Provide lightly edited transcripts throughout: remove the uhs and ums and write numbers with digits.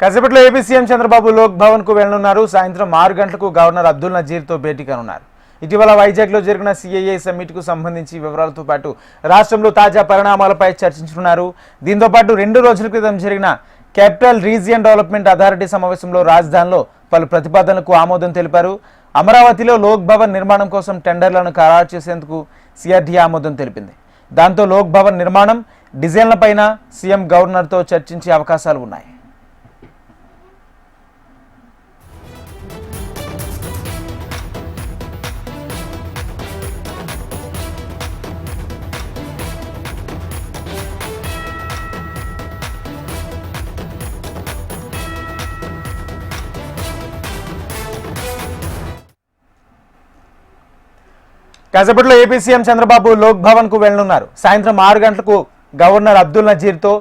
కాసేపట్లో AP CM Chandrababu Lok Bhavan కు వెళ్లనున్నారు. సాయంత్రం 6 గంటలకు గవర్నర్ అబ్దుల్ నజీర్ తో భేటీ కానున్నారు. ఇటీవల వైజాగ్ లో జరిగిన సిఐఏ సమ్మిట్ కు సంబంధించి వివరాలతో పాటు రాష్ట్రంలో తాజా పరిణామాలపై చర్చించనున్నారు. దీంతో పాటు 2 రోజుల క్రితం జరిగిన క్యాపిటల్ రీజియన్ డెవలప్మెంట్ అథారిటీ సమావేశంలో రాజధానిలో పలు ప్రతిపాదనలకు ఆమోదం తెలిపారు. అమరావతిలో లోక్ భవన్ నిర్మాణం కోసం టెండర్లను ఖరారు చేసేందుకు సిఆర్డీఏ ఆమోదం తెలిపింది. దాంతో లోక్ భవన్ నిర్మాణం డిజైన్లపైన సీఎం గవర్నర్తో చర్చించే అవకాశాలు ఉన్నాయి. కాసేపట్లో ఏపీ సీఎం చంద్రబాబు లోక్ భవన్ కు వెళ్లనున్నారు. సాయంత్రం 6 గంటలకు గవర్నర్ అబ్దుల్ నజీర్ తో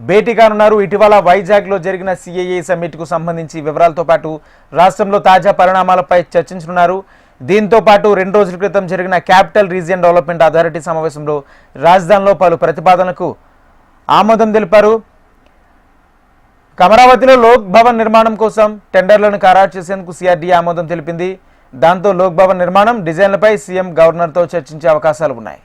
భేటీ కానున్నారు. ఇటీవల వైజాగ్ లో జరిగిన సిఐఏ సమ్మిట్ కు సంబంధించి వివరాలతో పాటు రాష్ట్రంలో తాజా పరిణామాలపై చర్చించనున్నారు. దీంతో పాటు 2 రోజుల క్రితం జరిగిన క్యాపిటల్ రీజియన్ డెవలప్మెంట్ అథారిటీ సమావేశంలో రాజధానిలో పలు ప్రతిపాదనలకు ఆమోదం తెలిపారు. అమరావతిలో లోక్ భవన్ నిర్మాణం కోసం టెండర్లను ఖరారు చేసేందుకు సిఆర్డీఏ ఆమోదం తెలిపింది. దాంతో లోక్ భవన్ నిర్మాణం డిజైన్లపై సీఎం గవర్నర్తో చర్చించే అవకాశాలు ఉన్నాయి.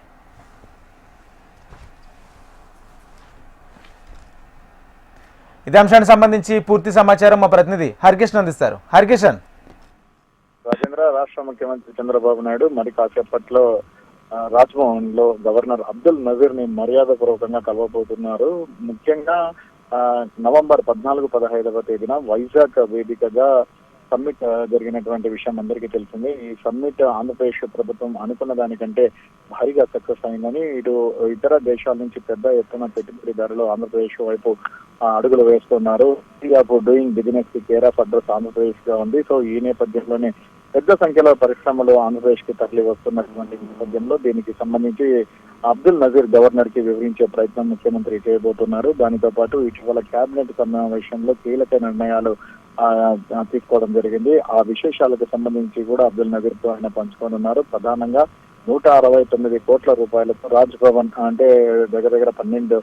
ఇదే అంశానికి సంబంధించి పూర్తి సమాచారం మా ప్రతినిధి హరికిషన్ అందిస్తారు. హరికిషన్. రాజేంద్ర, రాష్ట్ర ముఖ్యమంత్రి చంద్రబాబు నాయుడు మరి కాసేపట్లో రాజ్భవన్ లో గవర్నర్ అబ్దుల్ నజీర్ ని మర్యాదపూర్వకంగా కలవబోతున్నారు. ముఖ్యంగా నవంబర్ 14-15వ తేదీన వైజాగ్ వేదికగా సమ్మిట్ జరిగినటువంటి విషయం అందరికీ తెలిసింది. ఈ సమ్మిట్ ఆంధ్రప్రదేశ్ ప్రభుత్వం అనుకున్న దానికంటే భారీగా సక్సెస్ అయిందని ఇటు ఇతర దేశాల నుంచి పెద్ద ఎత్తున పెట్టుబడిదారులు ఆంధ్రప్రదేశ్ వైపు అడుగులు వేస్తున్నారు. డూయింగ్ బిజినెస్ కి కేర్ ఆఫ్ అడ్రస్ ఆంధ్రప్రదేశ్ గా ఉంది. సో ఈ నేపథ్యంలోనే పెద్ద సంఖ్యలో పరిశ్రమలు ఆంధ్రప్రదేశ్ కి తరలి వస్తున్నటువంటి నేపథ్యంలో దీనికి సంబంధించి అబ్దుల్ నజీర్ గవర్నర్ కి వివరించే ప్రయత్నం ముఖ్యమంత్రి చేయబోతున్నారు. దానితో పాటు ఇటీవల కేబినెట్ సమావేశంలో కీలక నిర్ణయాలు తీసుకోవడం జరిగింది. ఆ విశేషాలకు సంబంధించి కూడా అబ్దుల్ నజీర్ తో ఆయన పంచుకోనున్నారు. ప్రధానంగా 169 కోట్ల రూపాయలతో రాజ్ భవన్ అంటే దగ్గర 12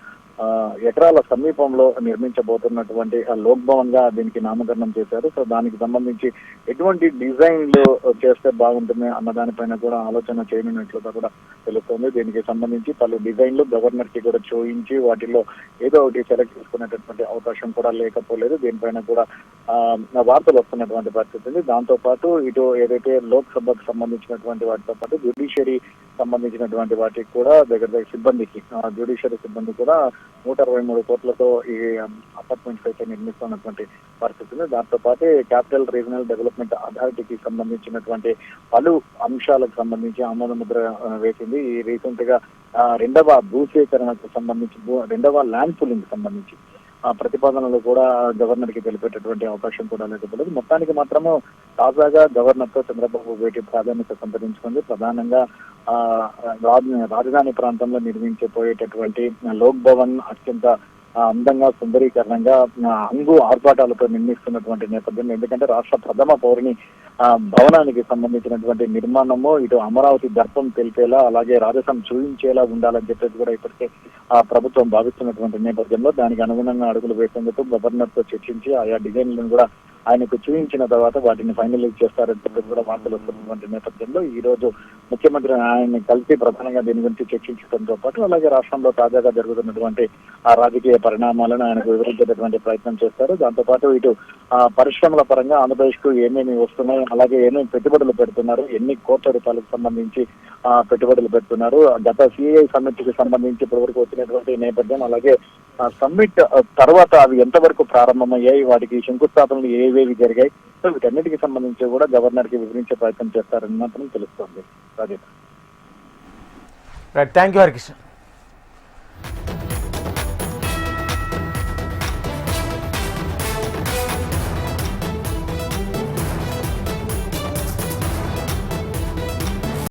ఎకరాల సమీపంలో నిర్మించబోతున్నటువంటి లోక్ భవన్ గా దీనికి నామకరణం చేశారు. సో దానికి సంబంధించి ఎటువంటి డిజైన్లు చేస్తే బాగుంటుంది అన్న దానిపైన కూడా ఆలోచన చేయనున్నట్లుగా కూడా తెలుస్తోంది. దీనికి సంబంధించి పలు డిజైన్లు గవర్నర్ కి కూడా చూపించి వాటిలో ఏదో ఒకటి సెలెక్ట్ చేసుకునేటటువంటి అవకాశం కూడా లేకపోలేదు. దీనిపైన కూడా వార్తలు వస్తున్నటువంటి పరిస్థితి ఉంది. దాంతో పాటు ఇటు ఏదైతే లోక్ సభకు సంబంధించినటువంటి వాటితో పాటు జ్యుడిషియరీ సంబంధించినటువంటి వాటికి కూడా దగ్గర సిబ్బందికి జ్యుడిషియరీ సిబ్బంది కూడా 123 కోట్లతో ఈ అపార్ట్మెంట్స్ అయితే నిర్మిస్తున్నటువంటి పరిస్థితి ఉంది. దాంతో పాటు క్యాపిటల్ రీజనల్ డెవలప్మెంట్ అథారిటీకి సంబంధించినటువంటి పలు అంశాలకు సంబంధించి ఆమోద ముద్ర వేసింది. ఈ రీసెంట్ గా 2వ భూసేకరణకు సంబంధించి 2వ ల్యాండ్ పూలింగ్ సంబంధించి ప్రతిపాదనలు కూడా గవర్నర్ కి తెలిపేటటువంటి అవకాశం కూడా లేకపోలేదు. మొత్తానికి మాత్రము తాజాగా గవర్నర్ తో చంద్రబాబు భేటీ ప్రాధాన్యత సంతరించుకుంది. ప్రధానంగా రాజధాని ప్రాంతంలో నిర్మించబోయేటటువంటి లోక్ భవన్ అత్యంత అందంగా సుందరీకరణంగా హంగు ఆర్భాటాలతో నిర్మిస్తున్నటువంటి నేపథ్యంలో ఎందుకంటే రాష్ట్ర ప్రథమ పౌరుని భవనానికి సంబంధించినటువంటి నిర్మాణము ఇటు అమరావతి దర్పం తెలిపేలా అలాగే రాజసం చూపించేలా ఉండాలని చెప్పేసి కూడా ఇప్పటికే ప్రభుత్వం భావిస్తున్నటువంటి నేపథ్యంలో దానికి అనుగుణంగా అడుగులు వేసేందుకు గవర్నర్ తో చర్చించి ఆయా డిజైన్లను కూడా ఆయనకు చూపించిన తర్వాత వాటిని ఫైనలైజ్ చేస్తారని చెప్పేసి కూడా వార్తలు వస్తున్నటువంటి నేపథ్యంలో ఈ రోజు ముఖ్యమంత్రి ఆయన్ని కలిసి ప్రధానంగా దీని గురించి చర్చించడంతో పాటు అలాగే రాష్ట్రంలో తాజాగా జరుగుతున్నటువంటి ఆ రాజకీయ పరిణామాలను ఆయనకు వివరించేటటువంటి ప్రయత్నం చేస్తారు. దాంతో పాటు ఇటు పరిశ్రమల పరంగా ఆంధ్రప్రదేశ్ కు ఏమేమి వస్తున్నాయి అలాగే ఏమేమి పెట్టుబడులు పెడుతున్నారు, ఎన్ని కోట్ల రూపాయలకు సంబంధించి పెట్టుబడులు పెడుతున్నారు, గత సిఐఐ సమ్మిట్ కి సంబంధించి ఇప్పటివరకు వచ్చినటువంటి నేపథ్యం అలాగే సమ్మిట్ తర్వాత అవి ఎంతవరకు ప్రారంభమయ్యాయి, వాటికి శంకుస్థాపనలు ఏవేవి జరిగాయి, సో వీటన్నిటికి సంబంధించి కూడా గవర్నర్ కి వివరించే ప్రయత్నం చేస్తారని మాత్రం తెలుస్తోంది. Thank you Harikrishna.